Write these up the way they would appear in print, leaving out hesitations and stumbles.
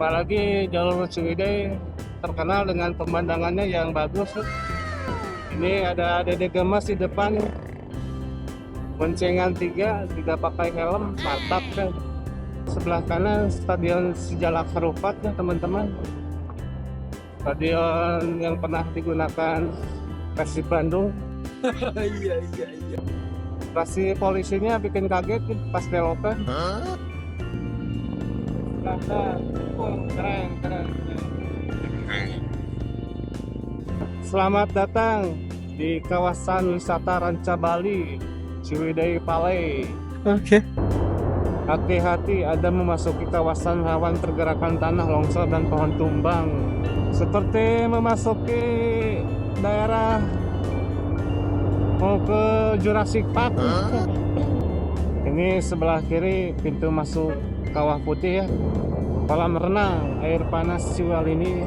Apalagi jalur Ciwidey terkenal dengan pemandangannya yang bagus. Ini ada Dede Gemas di depan, boncengan tiga, tidak pakai helm, mantap kan. Sebelah kanan Stadion Sijalak Harupat ya teman-teman. Stadion yang pernah digunakan Persib Bandung. Iya iya iya. Pasti polisinya bikin kaget pas belokan. Keren, keren. Selamat datang di kawasan wisata Ranca Bali, Ciwidey Palay. Oke. Hati-hati, Anda memasuki kawasan rawan pergerakan tanah longsor dan pohon tumbang. Seperti memasuki daerah mau ke Jurassic Park. Ini sebelah kiri pintu masuk Kawah Putih ya. Kolam renang air panas Ciwalini.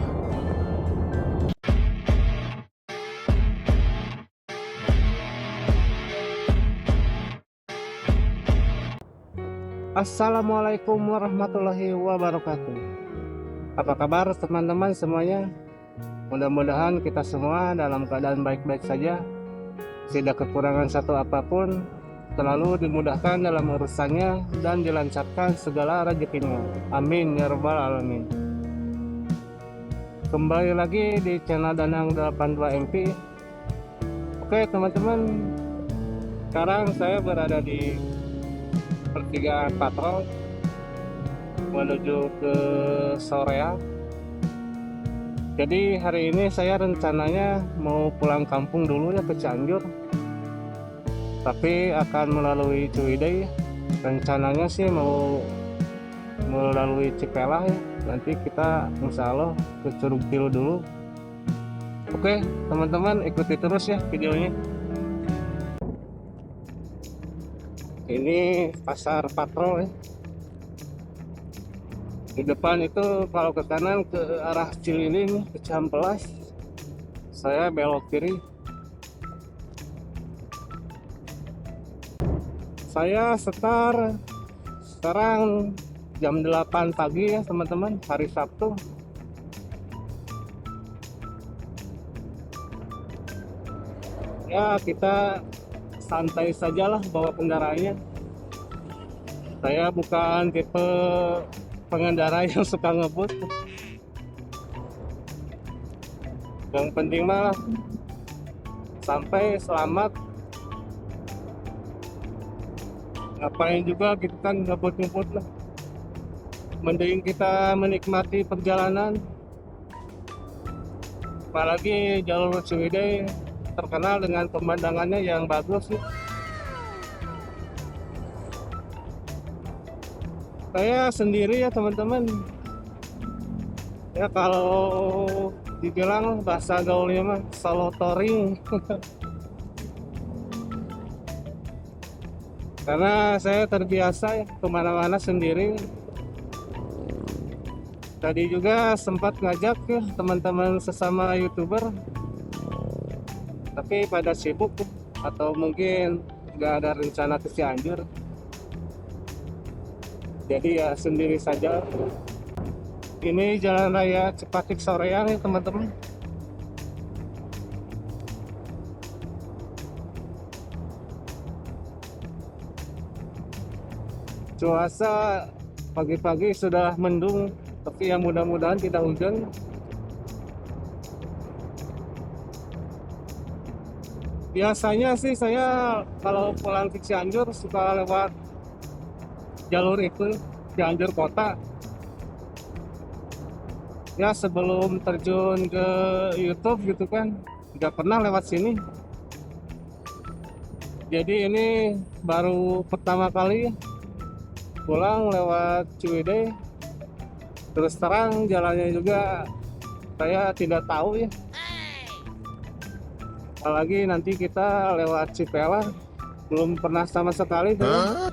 Assalamualaikum warahmatullahi wabarakatuh. Apa kabar teman-teman semuanya? Mudah-mudahan kita semua dalam keadaan baik-baik saja, tidak kekurangan satu apapun, selalu dimudahkan dalam urusannya dan dilancarkan segala rezekinya. Amin ya rabbal alamin. Kembali lagi di channel Danang 82 MP. Oke teman-teman, sekarang saya berada di pertigaan Patrol menuju ke Sorea. Jadi hari ini saya rencananya mau pulang kampung dulu ya ke Cianjur, tapi akan melalui Ciwidey. Rencananya sih mau melalui Cipelah ya. Nanti kita insya Allah ke Curug Tilu dulu. Oke teman-teman, ikuti terus ya videonya. Ini pasar Patrol ya. Di depan itu kalau ke kanan ke arah Cililing ke Cihampelas, saya belok kiri. Saya sekitar sekarang jam 8 pagi ya teman-teman, hari Sabtu. Ya kita santai sajalah bawa kendaraannya. Saya bukan tipe pengendara yang suka ngebut. Yang penting mah sampai selamat. Ngapain juga kita kan ngebut-ngebut lah. Mending kita menikmati perjalanan. Apalagi jalur Ciwidey terkenal dengan pemandangannya yang bagus sih. Saya sendiri ya teman-teman. Ya kalau dibilang bahasa gaulnya mah solo touring. Karena saya terbiasa ya kemana-mana sendiri. Tadi juga sempat ngajak ya teman-teman sesama YouTuber, tapi pada sibuk atau mungkin nggak ada rencana ke Cianjur. Jadi ya sendiri saja. Ini jalan raya Cipatik Soreang ya teman-teman. Cuaca pagi-pagi sudah mendung, tapi yang mudah-mudahan tidak hujan. Biasanya sih saya kalau pulang ke Cianjur suka lewat jalur itu, Cianjur kota. Ya sebelum terjun ke YouTube gitu kan, nggak pernah lewat sini. Jadi ini baru pertama kali pulang lewat Ciwidey. Terus terang jalannya juga saya tidak tahu ya. Apalagi nanti kita lewat Cipelah, belum pernah sama sekali tuh.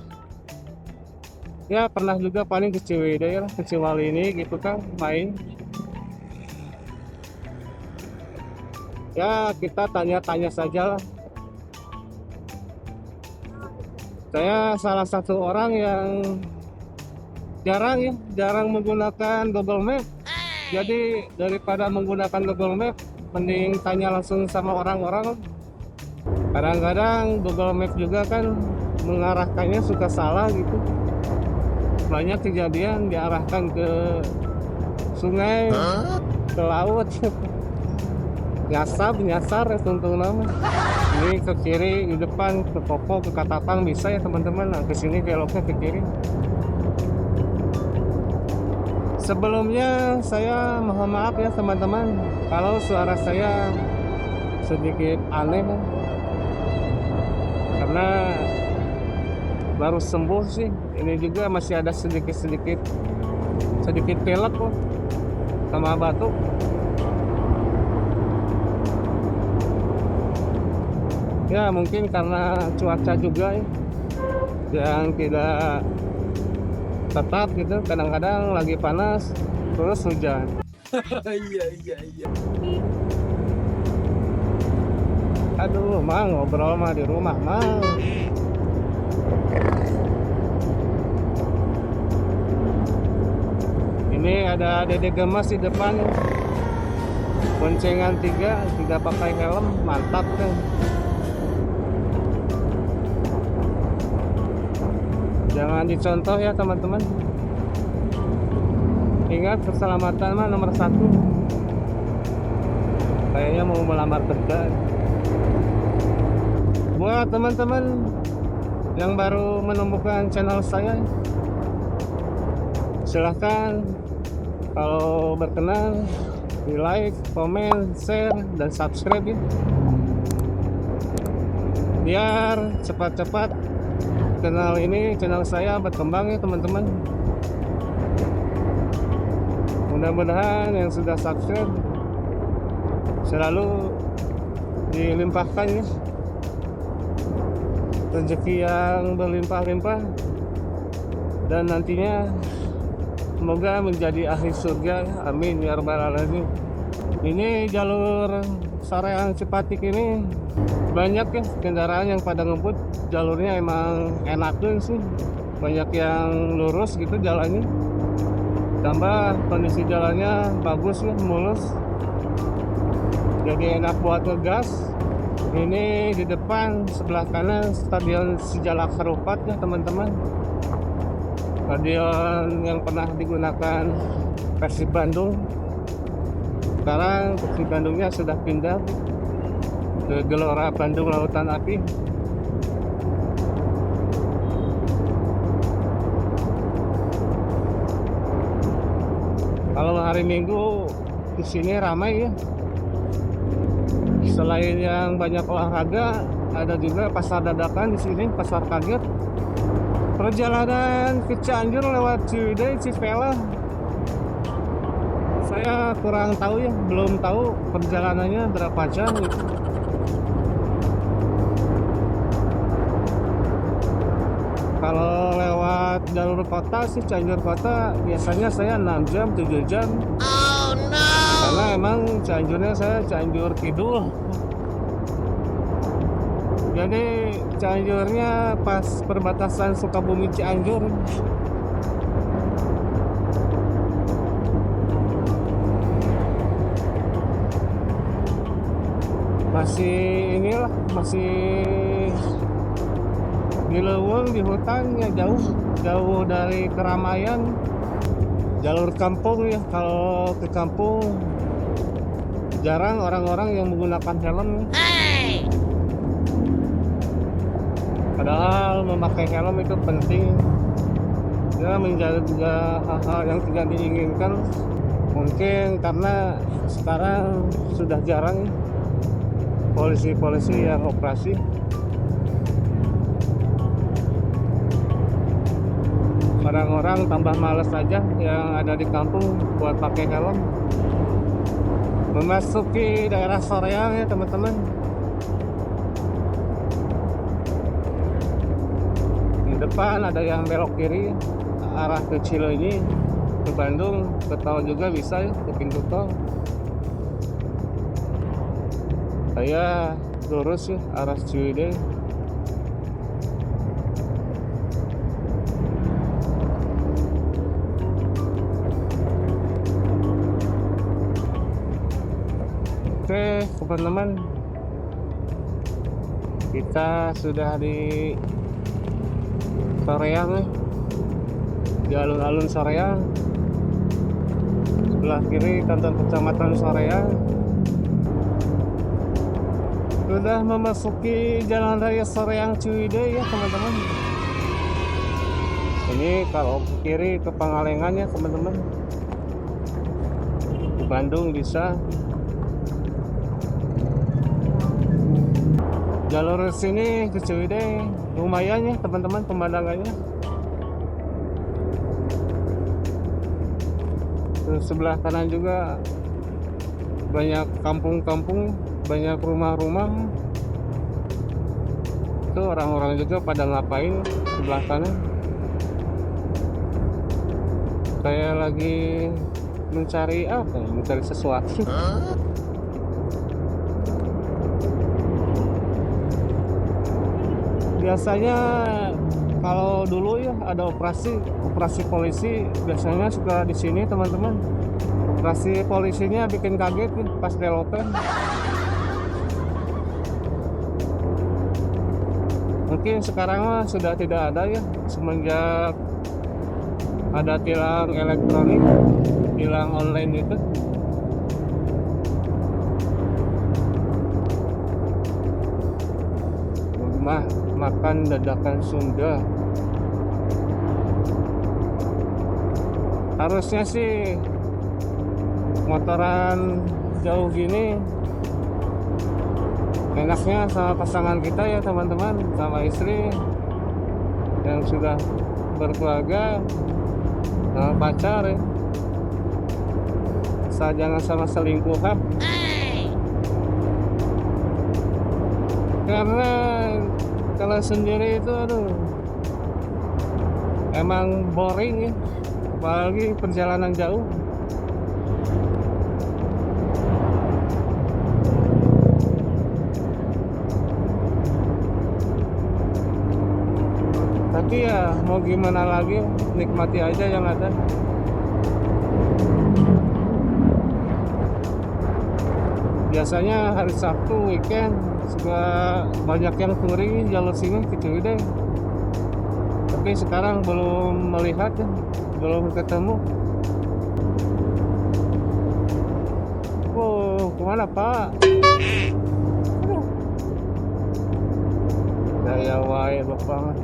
Ya pernah juga paling ke Ciwidey lah, ke Ciwalini gitu kan main. Ya kita tanya-tanya saja lah. Saya salah satu orang yang jarang menggunakan Google Map. Jadi daripada menggunakan Google Map, mending tanya langsung sama orang-orang. Kadang-kadang Google Map juga kan mengarahkannya suka salah gitu. Banyak kejadian diarahkan ke sungai, ke laut. Nyasar ya tuntung nama. Ini ke kiri, di depan, ke Kopo, ke Katapang bisa ya teman-teman. Nah, ke sini beloknya ke kiri. Sebelumnya saya mohon maaf ya teman-teman kalau suara saya sedikit aneh kan. Karena baru sembuh sih. Ini juga masih ada sedikit pilek kok sama batuk. Ya mungkin karena cuaca juga ya, yang tidak tetap gitu, kadang-kadang lagi panas terus hujan. Iya. Aduh mang, ngobrol mah di rumah mang. Ini ada Dede Gemas di depan, boncengan tiga pakai helm, mantap kan. Jangan dicontoh ya teman-teman. Ingat keselamatan mah nomor 1. Kayaknya mau melamar kerja. Buat teman-teman yang baru menemukan channel saya, silahkan kalau berkenan di like, komen, share, dan subscribe ya. Biar cepat-cepat channel saya berkembang ya teman-teman. Mudah-mudahan yang sudah subscribe selalu dilimpahkan ya rezeki yang berlimpah-limpah, dan nantinya semoga menjadi ahli surga. Amin ya rabbal alamin. Ini jalur Soreang Cipatik ini banyak ya kendaraan yang pada ngebut. Jalurnya emang enak tuh sih, banyak yang lurus gitu jalannya, tambah kondisi jalannya bagus ya, mulus, jadi enak buat ngegas. Ini di depan sebelah kanan Stadion Sijalak Harupat ya teman-teman, stadion yang pernah digunakan Persib Bandung. Sekarang Persib Bandungnya sudah pindah ke Gelora Bandung Lautan Api. Kalau hari Minggu di sini ramai ya. Selain yang banyak olahraga, ada juga pasar dadakan di sini, pasar kaget. Perjalanan ke Cianjur lewat Ciwidey, Cipela. Saya kurang tahu ya, belum tahu perjalanannya berapa jam gitu. Kalau lewat jalur kota sih, Cianjur kota, biasanya saya 6 jam, 7 jam. Oh no! Karena emang Cianjurnya saya Cianjur Kidul. Jadi Cianjurnya pas perbatasan Sukabumi Cianjur. Masih di leuweung, di hutan ya, jauh dari keramaian. Jalur kampung ya, kalau ke kampung jarang orang-orang yang menggunakan helm. Padahal memakai helm itu penting ya, menjaga hal-hal yang tidak diinginkan. Mungkin karena sekarang sudah jarang polisi-polisi yang operasi. Orang-orang tambah males aja yang ada di kampung buat pakai helm. Memasuki daerah Soreang ya teman-teman. Di depan ada yang belok kiri arah ke Cileunyi, ke Bandung, ke tol juga bisa ya, ke pintu tol. Saya lurus ya arah Ciwidey. Oke teman-teman, kita sudah di Soreang nih, di alun-alun Soreang. Sebelah kiri kantor kecamatan Soreang. Sudah memasuki jalan raya Soreang Ciwidey ya teman-teman. Ini kalau ke kiri ke Pangalengan ya teman-teman. Di Bandung bisa. Jalur sini ke Ciwidey lumayan ya teman-teman pemandangannya. Terus sebelah kanan juga banyak kampung-kampung, banyak rumah-rumah. Itu orang-orang juga pada ngapain sebelah kanan. Saya lagi mencari apa? Mencari sesuatu. Biasanya kalau dulu ya ada operasi polisi, biasanya suka di sini teman-teman. Operasi polisinya bikin kaget nih pas belokan. Mungkin sekarang mah sudah tidak ada ya, semenjak ada tilang elektronik, tilang online itu. Rumah makan dadakan Sunda. Harusnya sih motoran jauh gini enaknya sama pasangan kita ya teman-teman, sama istri yang sudah berkeluarga, sama pacar ya. Asal jangan sama selingkuhan. Karena kalau sendiri itu aduh emang boring ya, apalagi perjalanan jauh. Tapi ya mau gimana lagi, nikmati aja yang ada. Biasanya hari Sabtu weekend suka banyak yang touring jalur sini ke Ciwidey. Tapi sekarang belum melihat ya, belum ketemu. Wow, kemana Pak? Saya wae bapak.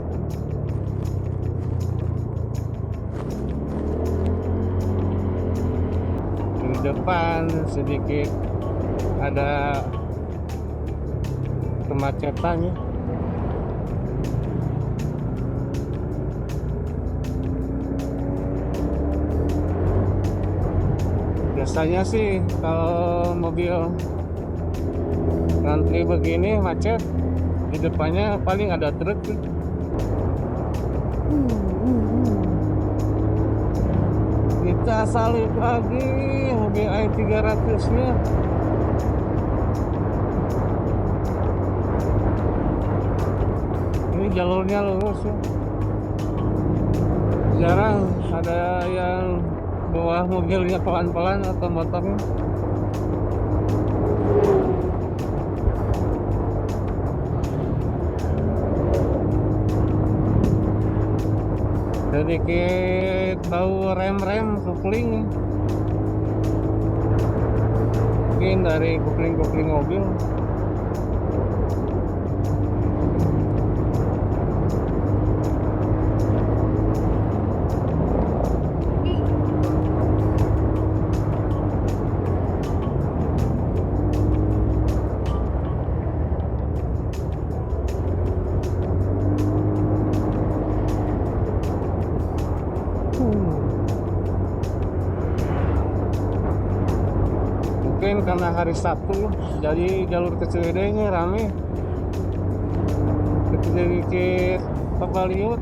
Di depan sedikit ada kemacetannya. Biasanya sih kalau mobil ngantri begini macet, di depannya paling ada truk. Kita salib lagi mobil i300 nya. Ini jalurnya lurus ya. Jarang ada yang bawa mobilnya pelan-pelan atau motornya. Sedikit bau rem-rem kopling. Mungkin dari kopling-kopling mobil. Mungkin karena hari Sabtu jadi jalur ke Ciwidey nya rame. Sedikit pepaliut.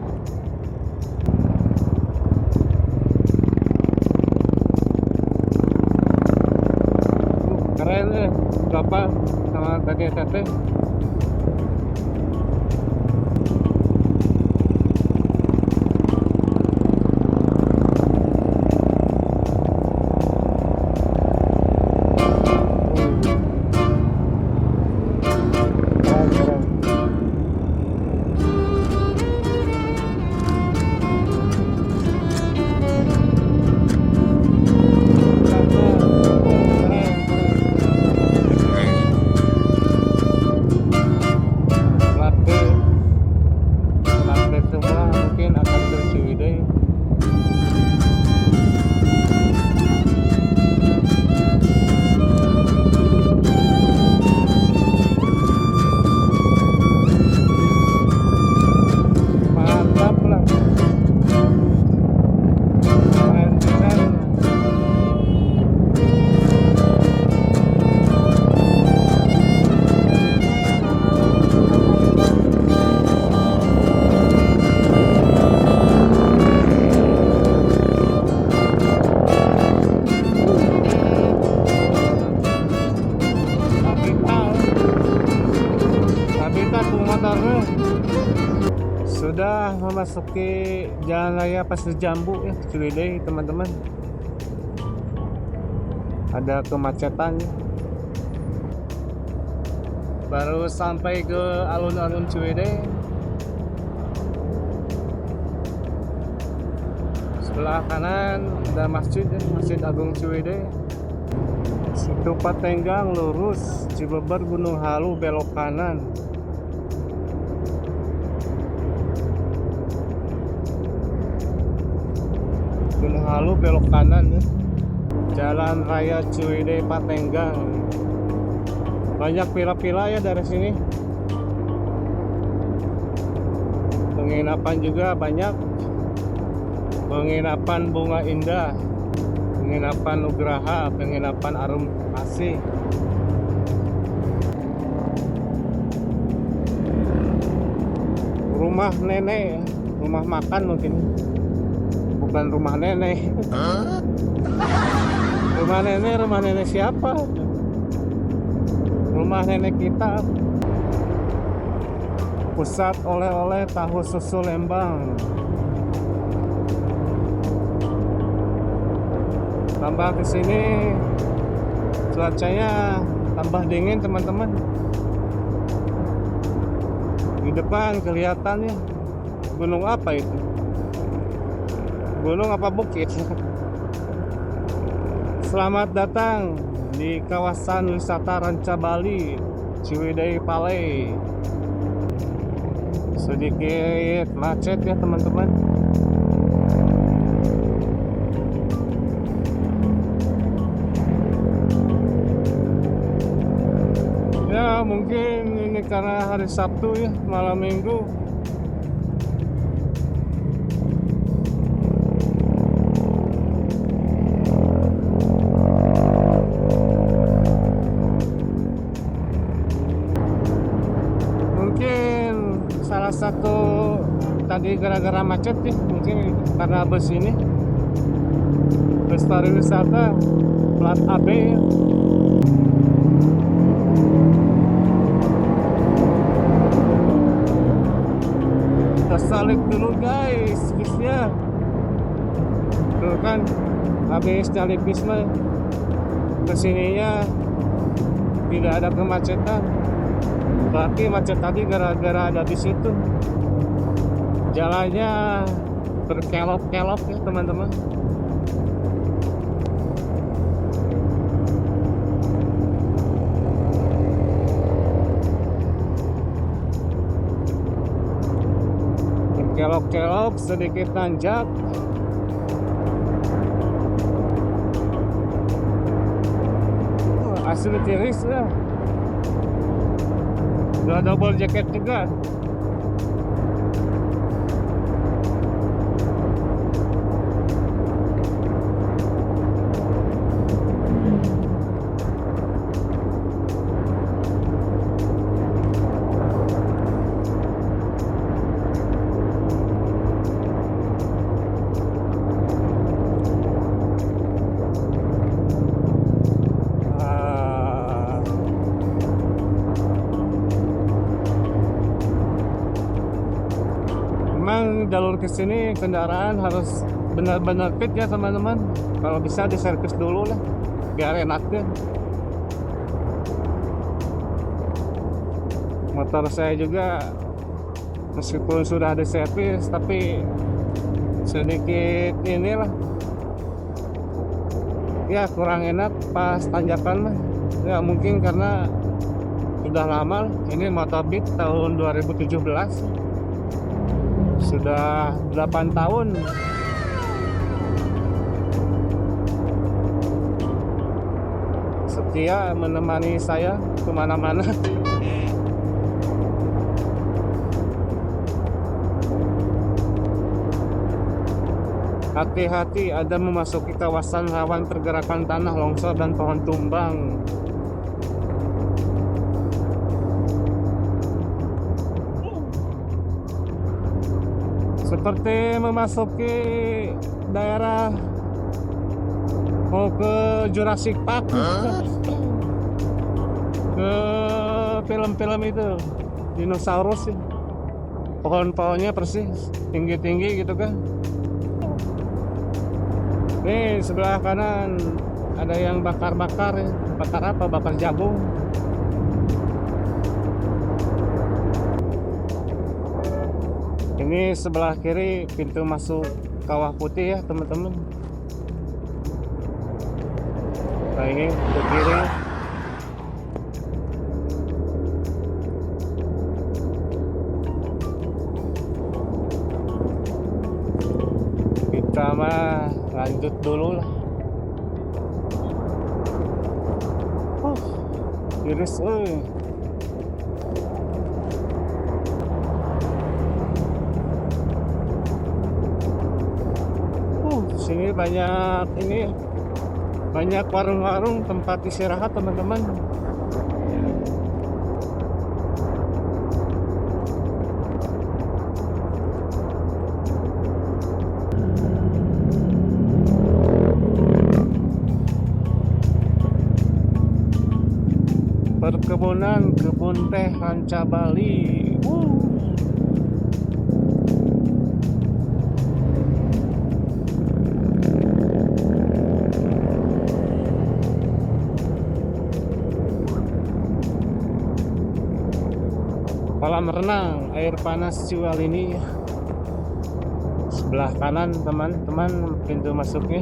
Keren ya bapak sama kakek-kakek. memasuki Jalan Raya Pasir Jambu ya, Ciwidey teman-teman. Ada kemacetan. Baru sampai ke alun-alun Ciwidey. Sebelah kanan ada masjid ya, Masjid Agung Ciwidey. Situ Patenggang lurus, Cibeber Gunung Halu belok kanan. Gunung Halu belok kanan ya. Jalan Raya Ciwidey Patenggang. Banyak pila-pila ya dari sini. Penginapan juga banyak. Penginapan Bunga Indah, penginapan Nugraha, penginapan Arum Asih. Rumah nenek, rumah makan mungkin. Bukan rumah nenek. Rumah nenek siapa? Rumah nenek kita. Pusat oleh-oleh tahu susu Lembang. Tambah ke sini cuacanya tambah dingin teman-teman. Di depan kelihatan ya gunung apa itu? Gunung apa bukit? Selamat datang di kawasan wisata Ranca Bali, Ciwidey Palay. Sedikit macet ya teman-teman. Ya mungkin ini karena hari Sabtu ya, malam minggu. Mungkin salah satu tadi gara-gara macet ya, mungkin karena bus ini, bus pariwisata plat AB ya. Salib dulu guys, bisnya tuh kan habis nyalip bis mah kesininya tidak ada kemacetan. Berarti macet tadi gara-gara ada bis itu. Jalannya berkelok-kelok ya teman-teman. Kelok-kelok sedikit tanjak. Asli tiris ya. Udah double jacket juga. Memang jalur ke sini kendaraan harus benar-benar fit ya teman-teman. Kalau bisa diservis dulu lah, biar enaknya. Motor saya juga meskipun sudah ada servis, tapi sedikit inilah ya kurang enak pas tanjakan mah. Ya mungkin karena sudah lama. Ini motor Beat tahun 2017. Sudah 8 tahun. Setia menemani saya kemana-mana. Hati-hati, ada memasuki kawasan rawan pergerakan tanah, longsor, dan pohon tumbang. Seperti memasuki daerah mau ke Jurassic Park, ke film-film itu dinosaurus sih. pohon-pohonnya persis tinggi-tinggi gitu kan. Nih sebelah kanan ada yang bakar-bakar ya. Bakar apa? Bakar jagung. Ini sebelah kiri pintu masuk Kawah Putih ya teman-teman. Nah ini pintu kiri. Kita mah lanjut dulu lah. Iris, sini banyak ini, banyak warung-warung tempat istirahat teman-teman. Perkebunan kebun teh Ranca Bali. Kolam renang air panas Ciwalini. Sebelah kanan teman-teman pintu masuknya.